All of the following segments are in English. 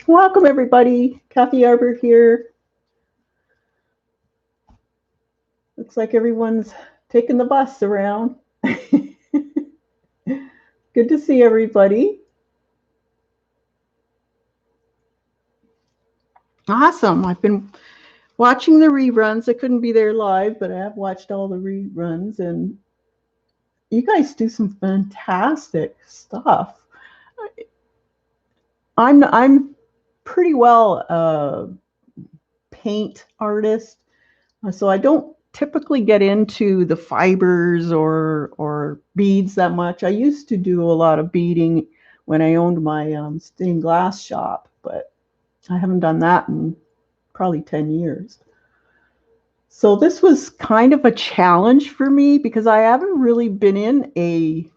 Welcome everybody. Kathy Arbor here. Looks like everyone's taking the bus around. Good to see everybody. Awesome. I've been watching the reruns. I couldn't be there live, but I have watched all the reruns, and you guys do some fantastic stuff. I'm pretty well paint artist, so I don't typically get into the fibers or beads that much. I used to do a lot of beading when I owned my stained glass shop, but I haven't done that in probably 10 years. So this was kind of a challenge for me because I haven't really been in a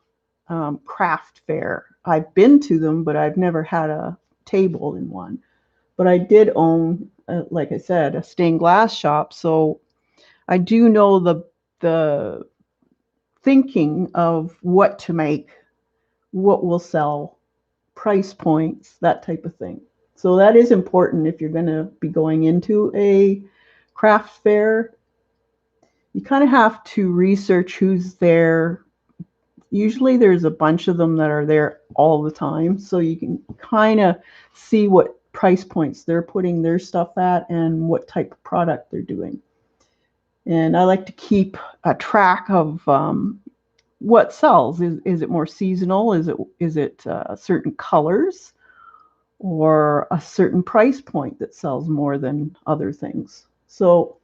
craft fair. I've been to them, but I've never had a table in one. But I did own, like I said, a stained glass shop. So I do know the thinking of what to make, what will sell, price points, that type of thing. So that is important if you're going to be going into a craft fair. You kind of have to research who's there. Usually there's a bunch of them that are there all the time, so you can kind of see what price points they're putting their stuff at and what type of product they're doing. And I like to keep a track of what sells. Is it more seasonal? Is it certain colors or a certain price point that sells more than other things? So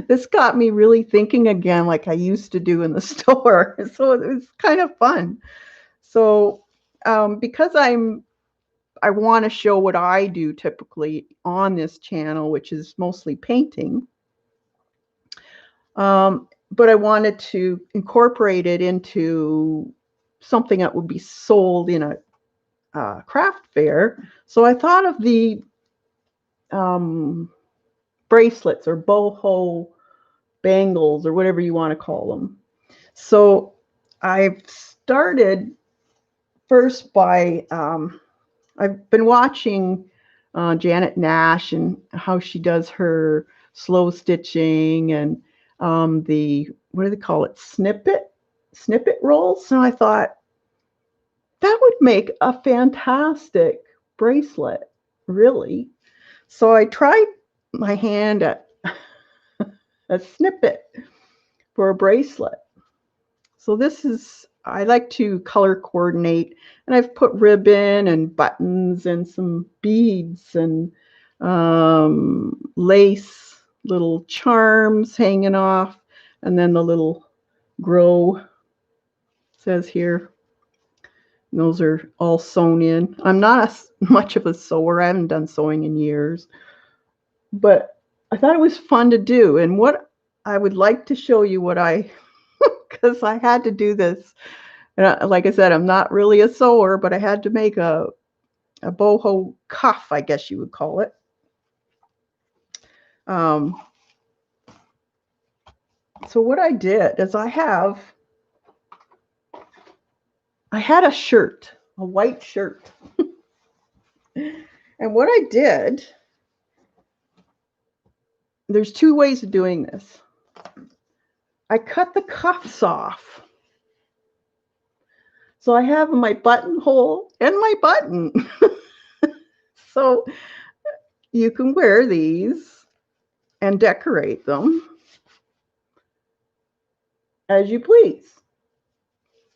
this got me really thinking again, like I used to do in the store. So it was kind of fun. So because I want to show what I do typically on this channel, which is mostly painting, but I wanted to incorporate it into something that would be sold in a craft fair. So I thought of the bracelets or boho bangles or whatever you want to call them. So I've started first by, I've been watching Janet Nash and how she does her slow stitching and the, what do they call it, snippet rolls. So I thought that would make a fantastic bracelet, really. So I tried my hand at a snippet for a bracelet. So this is, I like to color coordinate, and I've put ribbon and buttons and some beads and lace, little charms hanging off, and then the little grow says here. And those are all sewn in. I'm not much of a sewer. I haven't done sewing in years, but I thought it was fun to do. And what I would like to show you what I, because I had to do this. And like I said, I'm not really a sewer, but I had to make a boho cuff, I guess you would call it. So what I did is I had a shirt, a white shirt. And what I did, there's two ways of doing this. I cut the cuffs off. So I have my buttonhole and my button. So you can wear these and decorate them as you please.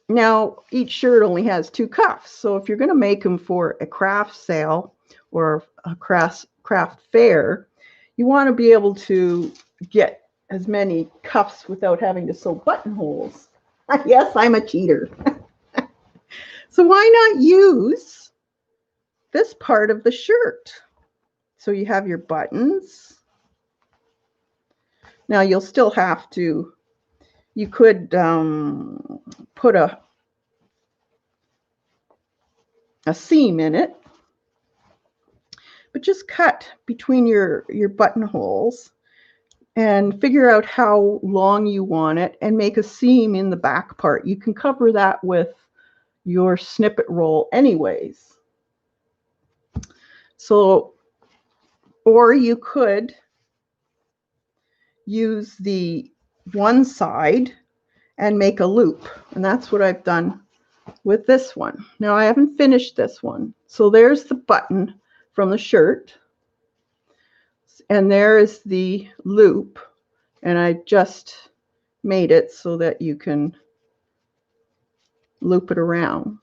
Now, each shirt only has two cuffs. So if you're going to make them for a craft sale or a craft fair, you want to be able to get as many cuffs without having to sew buttonholes. Yes, I'm a cheater. So why not use this part of the shirt? So you have your buttons. Now you'll still have to, you could put a seam in it, but just cut between your buttonholes and figure out how long you want it and make a seam in the back part. You can cover that with your snippet roll anyways. So, or you could use the one side and make a loop. And that's what I've done with this one. Now I haven't finished this one. So there's the button from the shirt. And there is the loop. And I just made it so that you can loop it around.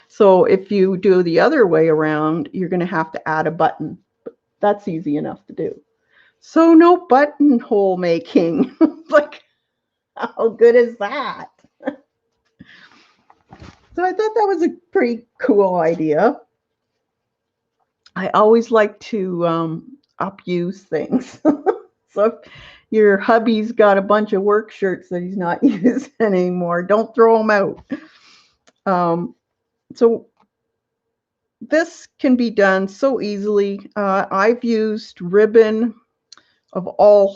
So if you do the other way around, you're going to have to add a button. But that's easy enough to do. So no buttonhole making. Like, how good is that? So I thought that was a pretty cool idea. I always like to upuse things. So if your hubby's got a bunch of work shirts that he's not using anymore, don't throw them out. So this can be done so easily. I've used ribbon of all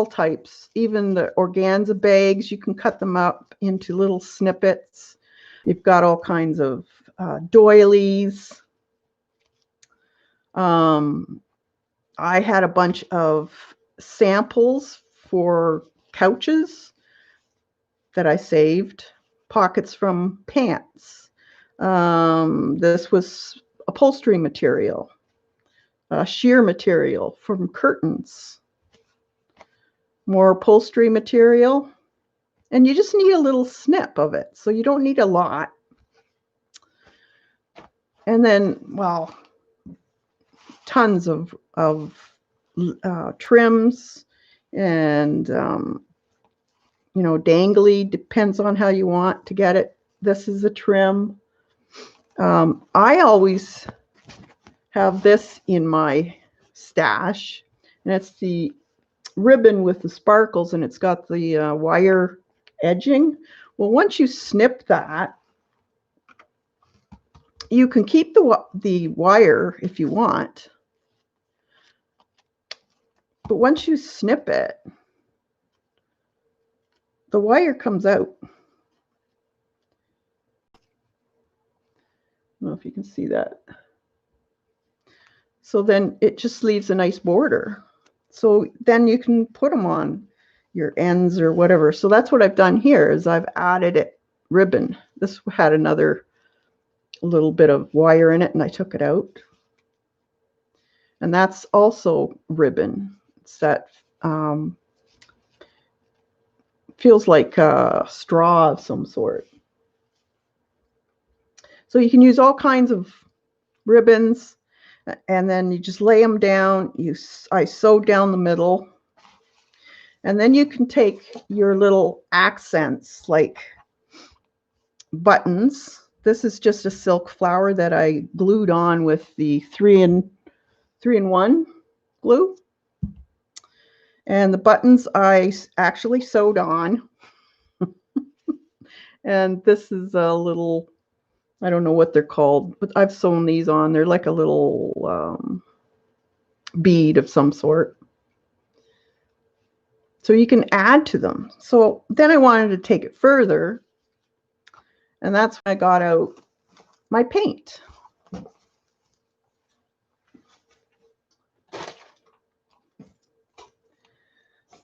types, even the organza bags. You can cut them up into little snippets. You've got all kinds of doilies. I had a bunch of samples for couches that I saved, pockets from pants. This was upholstery material, sheer material from curtains, more upholstery material, and you just need a little snip of it, so you don't need a lot. And then, well, tons of trims and you know, dangly, depends on how you want to get it. This is a trim. I always have this in my stash, and it's the ribbon with the sparkles, and it's got the wire edging. Well, once you snip that, you can keep the wire if you want, but once you snip it, the wire comes out. I don't know if you can see that. So then it just leaves a nice border. So then you can put them on your ends or whatever. So that's what I've done here, is I've added it ribbon. This had another little bit of wire in it, and I took it out. And that's also ribbon. It's that feels like a straw of some sort. So you can use all kinds of ribbons, and then you just lay them down. I sew down the middle, and then you can take your little accents like buttons. This is just a silk flower that I glued on with the 3-in-1 glue. And the buttons I actually sewed on. And this is a little, I don't know what they're called, but I've sewn these on. They're like a little bead of some sort. So you can add to them. So then I wanted to take it further. And that's when I got out my paint.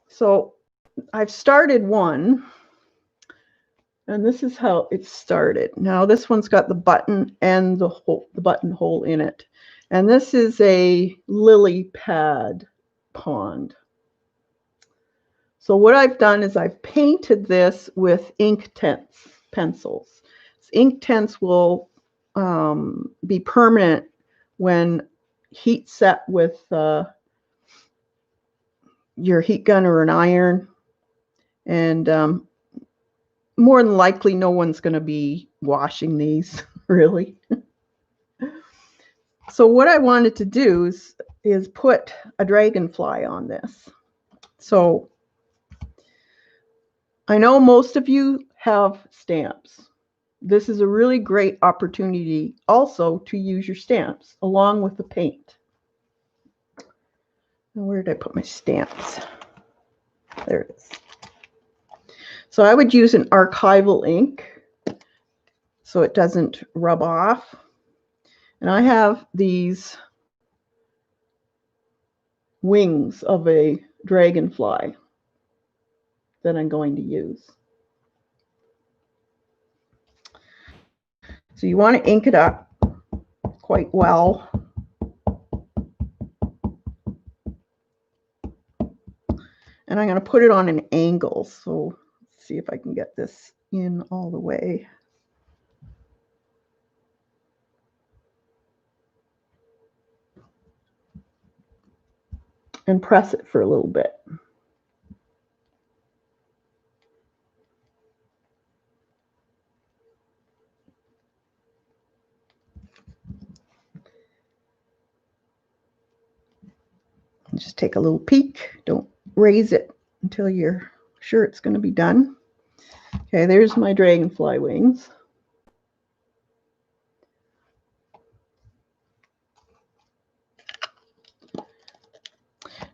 So I've started one, and this is how it started. Now this one's got the button and the buttonhole in it. And this is a lily pad pond. So what I've done is I've painted this with Inktense pencils. Inktense will be permanent when heat set with your heat gun or an iron. And more than likely, no one's going to be washing these, really. So what I wanted to do is put a dragonfly on this. So I know most of you have stamps. This is a really great opportunity also to use your stamps along with the paint. Now, where did I put my stamps? There it is. So I would use an archival ink so it doesn't rub off. And I have these wings of a dragonfly that I'm going to use. So you want to ink it up quite well. And I'm going to put it on an angle. So let's see if I can get this in all the way. And press it for a little bit. And just take a little peek. Don't raise it until you're sure it's going to be done. Okay, there's my dragonfly wings.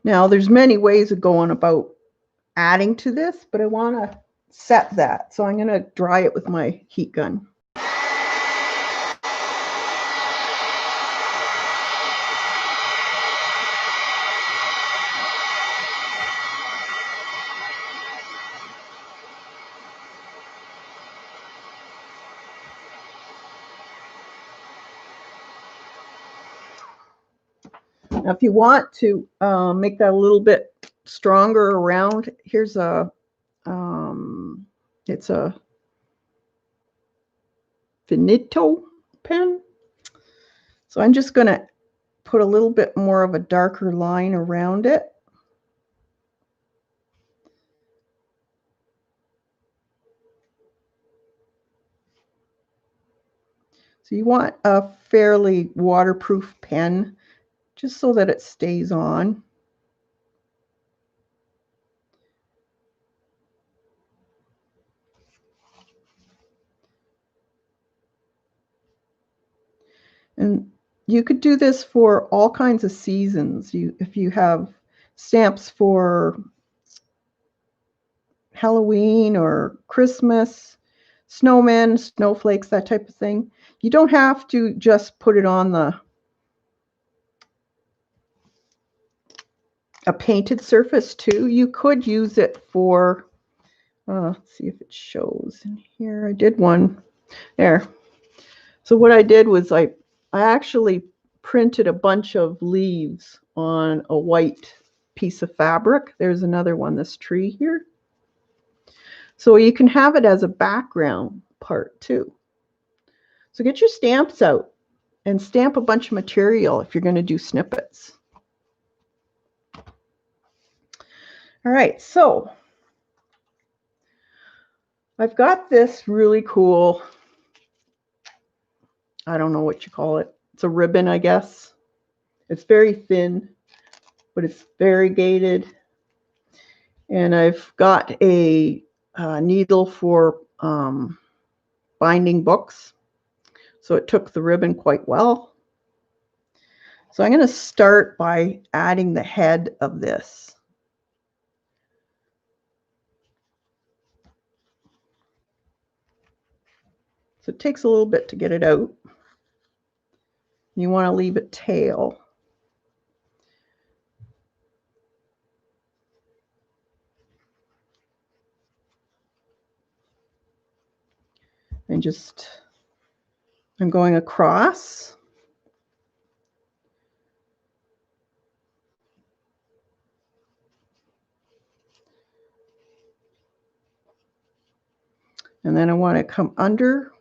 Now, there's many ways of going about adding to this, but I want to set that. So I'm going to dry it with my heat gun. Now, if you want to make that a little bit stronger around, here's a, it's a finito pen. So I'm just going to put a little bit more of a darker line around it. So you want a fairly waterproof pen, just so that it stays on. And you could do this for all kinds of seasons. If you have stamps for Halloween or Christmas, snowmen, snowflakes, that type of thing, you don't have to just put it on a painted surface too. You could use it for, let's see if it shows in here. I did one there. So what I did was I actually printed a bunch of leaves on a white piece of fabric. There's another one, this tree here. So you can have it as a background part too. So get your stamps out and stamp a bunch of material if you're going to do snippets. All right, so I've got this really cool, I don't know what you call it. It's a ribbon, I guess. It's very thin, but it's variegated. And I've got a needle for binding books. So it took the ribbon quite well. So I'm going to start by adding the head of this. So it takes a little bit to get it out. You want to leave it tail. And just, I'm going across. And then I want to come under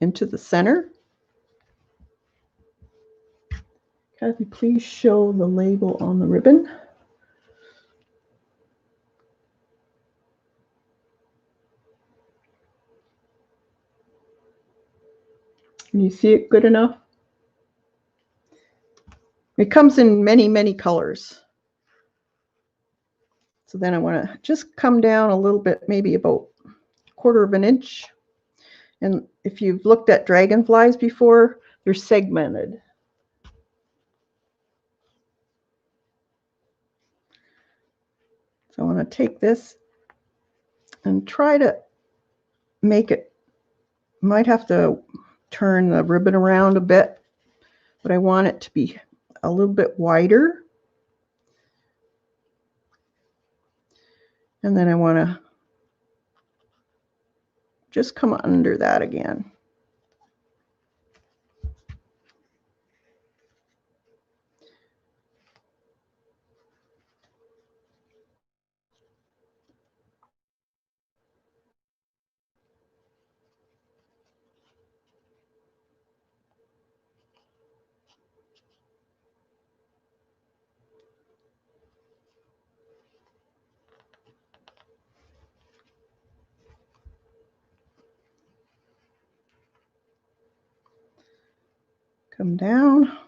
into the center. Kathy, please show the label on the ribbon. Can you see it good enough? It comes in many, many colors. So then I want to just come down a little bit, maybe about 1/4 of an inch. And if you've looked at dragonflies before, they're segmented. So I want to take this and try to make it Might have to turn the ribbon around a bit, but I want it to be a little bit wider. And then I want to just come under that again. Come down.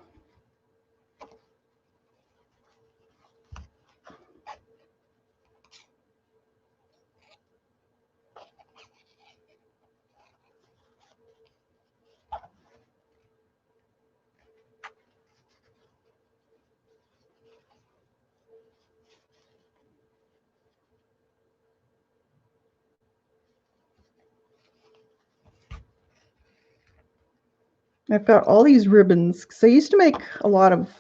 I've got all these ribbons because I used to make a lot of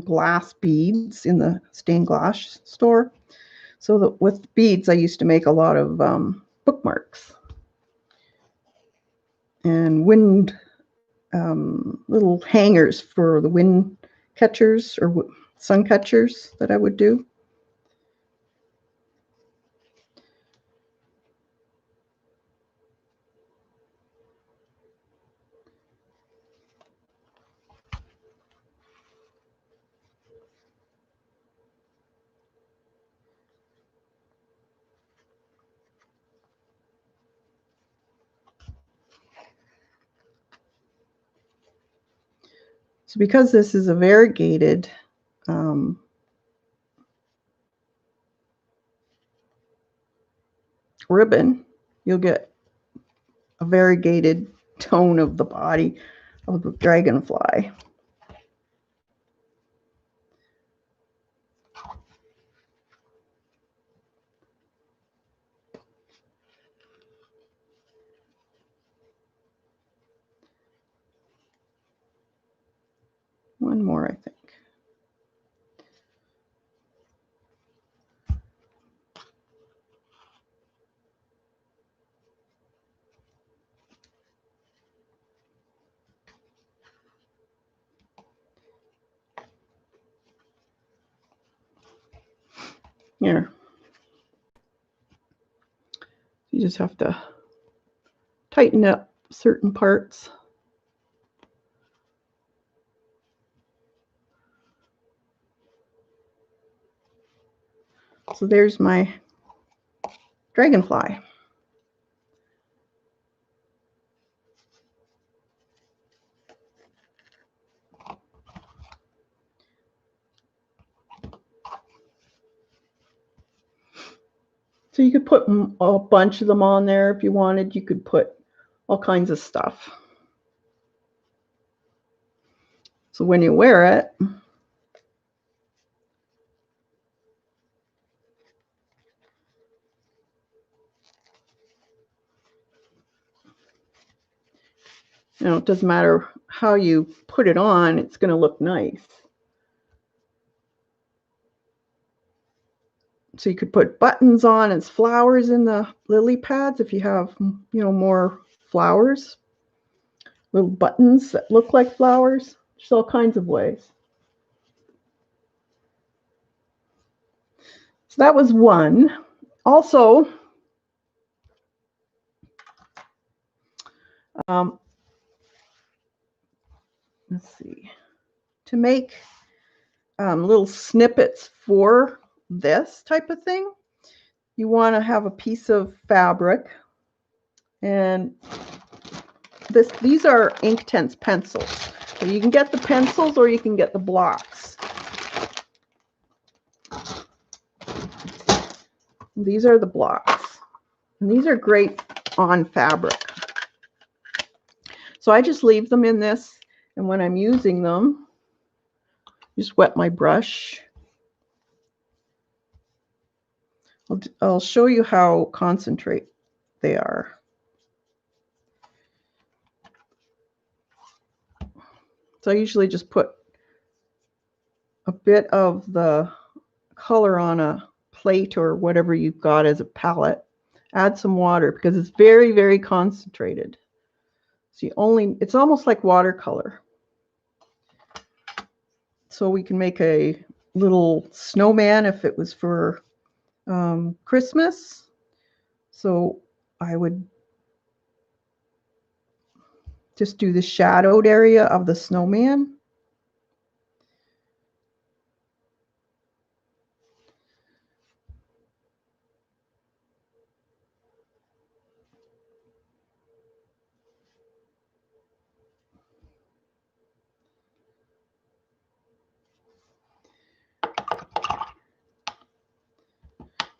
glass beads in the stained glass store. So that with beads, I used to make a lot of bookmarks and wind little hangers for the wind catchers or sun catchers that I would do. So because this is a variegated ribbon, you'll get a variegated tone of the body of the dragonfly. One more, I think. Here. You just have to tighten up certain parts. So there's my dragonfly. So you could put a bunch of them on there if you wanted. You could put all kinds of stuff. So when you wear it, you know, it doesn't matter how you put it on, it's going to look nice. So you could put buttons on as flowers in the lily pads if you have, you know, more flowers. Little buttons that look like flowers. There's all kinds of ways. So that was one. Also, let's see, to make little snippets for this type of thing, you want to have a piece of fabric, and these are Inktense pencils. So you can get the pencils or you can get the blocks. These are the blocks, and these are great on fabric. So I just leave them in this, and when I'm using them, just wet my brush. I'll show you how concentrate they are. So I usually just put a bit of the color on a plate or whatever you've got as a palette. Add some water because it's very, very concentrated. So it's almost like watercolor. So we can make a little snowman if it was for Christmas. So I would just do the shadowed area of the snowman.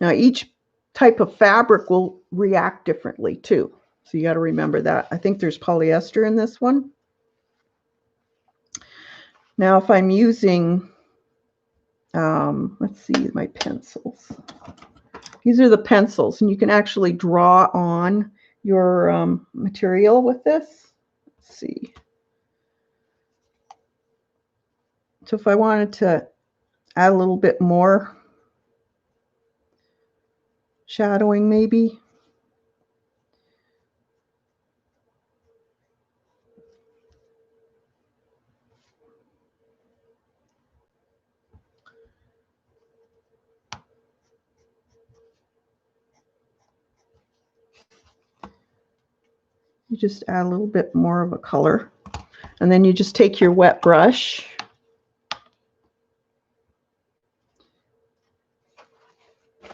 Now each type of fabric will react differently too. So you got to remember that. I think there's polyester in this one. Now if I'm using, let's see, my pencils. These are the pencils, and you can actually draw on your material with this. Let's see. So if I wanted to add a little bit more shadowing maybe. You just add a little bit more of a color. And then you just take your wet brush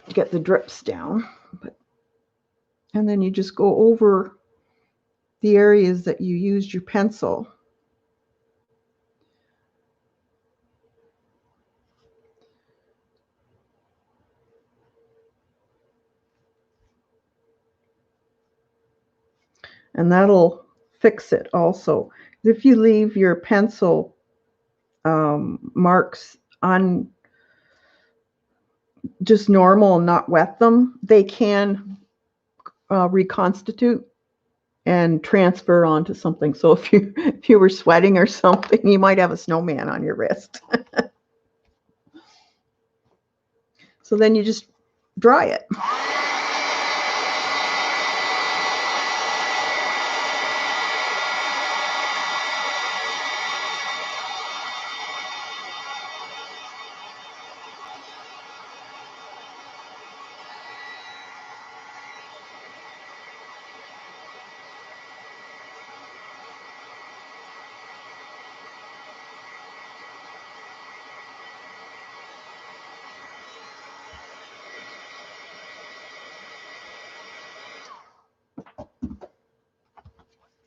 to get the drips down. And then you just go over the areas that you used your pencil. And that'll fix it also. If you leave your pencil marks on just normal and not wet them, they can reconstitute and transfer onto something. So if you were sweating or something, you might have a snowman on your wrist. So then you just dry it.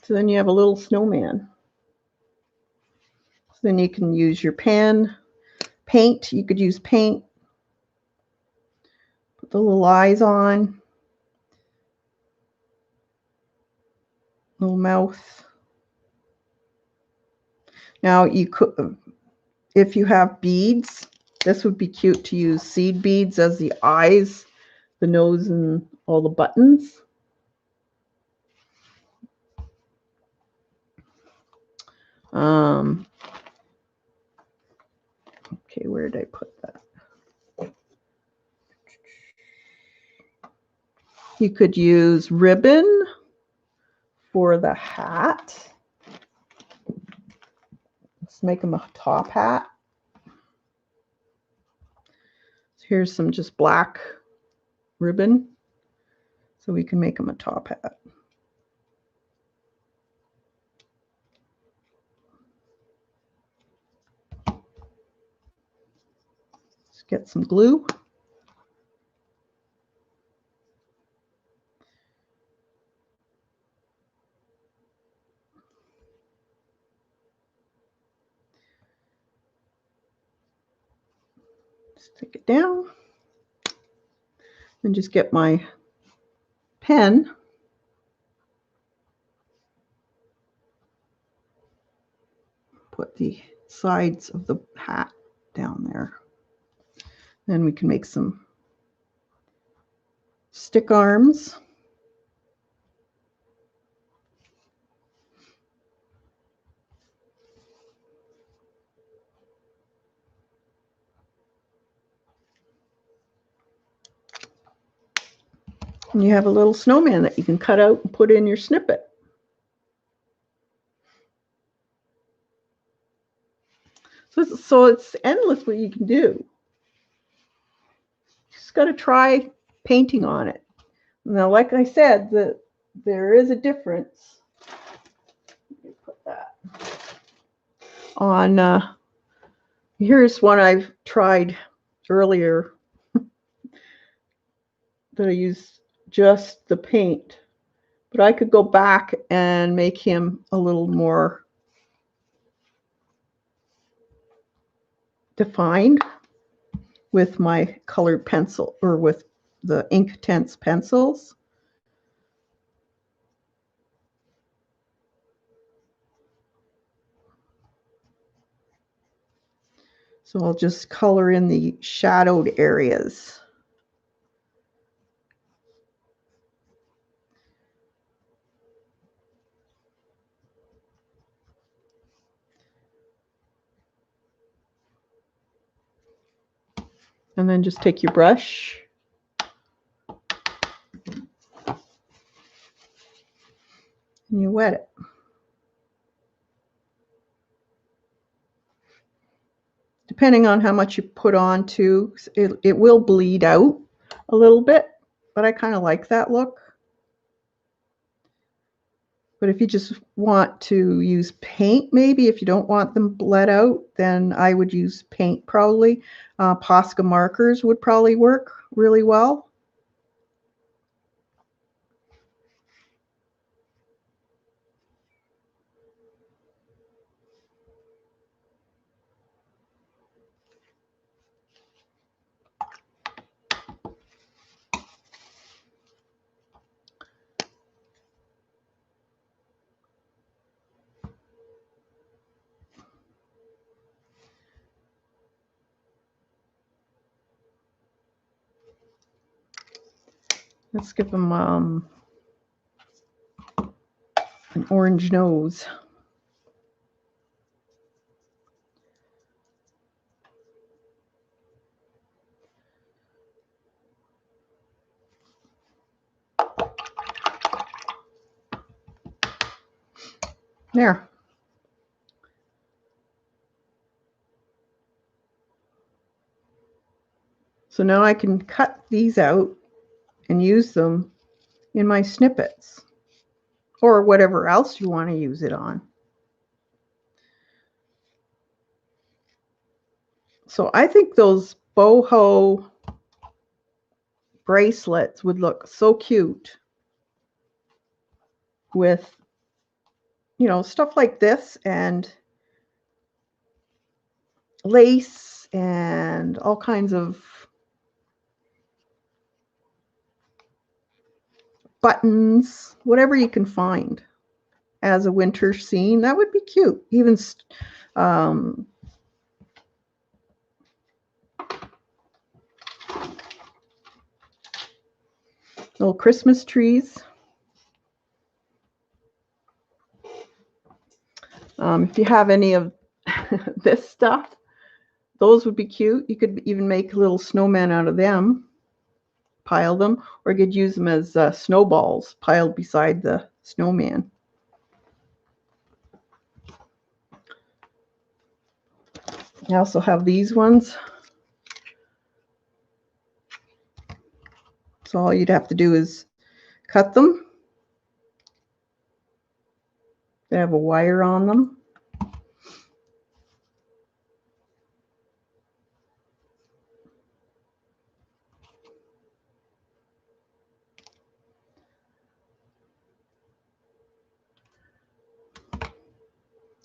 So then you have a little snowman. So then you can use your pen, paint. You could use paint. Put the little eyes on. Little mouth. Now you could, if you have beads, this would be cute to use seed beads as the eyes, the nose, and all the buttons. Okay, where did I put that? You could use ribbon for the hat. Let's make them a top hat. So here's some just black ribbon, so we can make them a top hat. Let's get some glue. Take it down and just get my pen. Put the sides of the hat down there. Then we can make some stick arms. And you have a little snowman that you can cut out and put in your snippet. So it's endless what you can do. Just got to try painting on it. Now, like I said, there is a difference. Let me put that on. Here's one I've tried earlier that I used just the paint, but I could go back and make him a little more defined with my colored pencil or with the Inktense pencils. So I'll just color in the shadowed areas. And then just take your brush and you wet it. Depending on how much you put on too, it will bleed out a little bit, but I kind of like that look. But if you just want to use paint, maybe if you don't want them bled out, then I would use paint probably. Posca markers would probably work really well. Let's give them an orange nose. There. So now I can cut these out and use them in my snippets or whatever else you want to use it on. So I think those boho bracelets would look so cute with, you know, stuff like this and lace and all kinds of buttons, whatever you can find as a winter scene. That would be cute. Even little Christmas trees. If you have any of this stuff, those would be cute. You could even make a little snowman out of them, pile them, or you could use them as snowballs piled beside the snowman. I also have these ones. So all you'd have to do is cut them. They have a wire on them.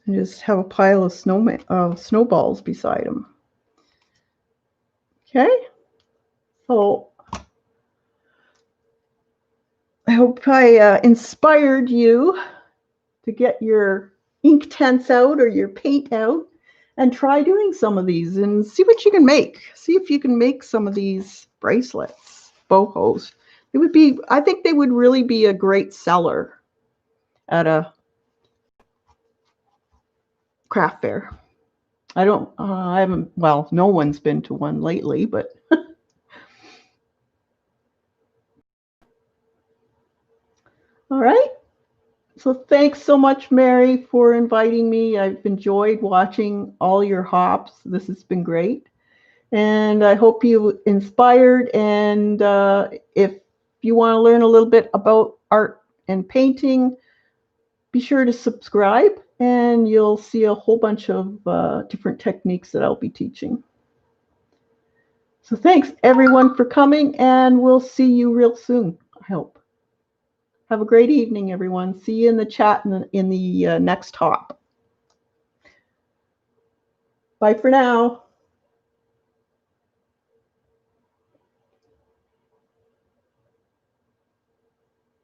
And just have a pile of snowballs beside them. Okay. So I hope I inspired you to get your Inktense out or your paint out and try doing some of these and see what you can make. See if you can make some of these bracelets, bohos. It would be, I think they would really be a great seller at a craft fair. I haven't, well, no one's been to one lately, but All right. So thanks so much, Meri, for inviting me. I've enjoyed watching all your hops. This has been great. And I hope you inspired. And if you want to learn a little bit about art and painting, be sure to subscribe and you'll see a whole bunch of different techniques that I'll be teaching. So thanks everyone for coming, and we'll see you real soon, I hope. Have a great evening, everyone. See you in the chat in the next hop. Bye for now.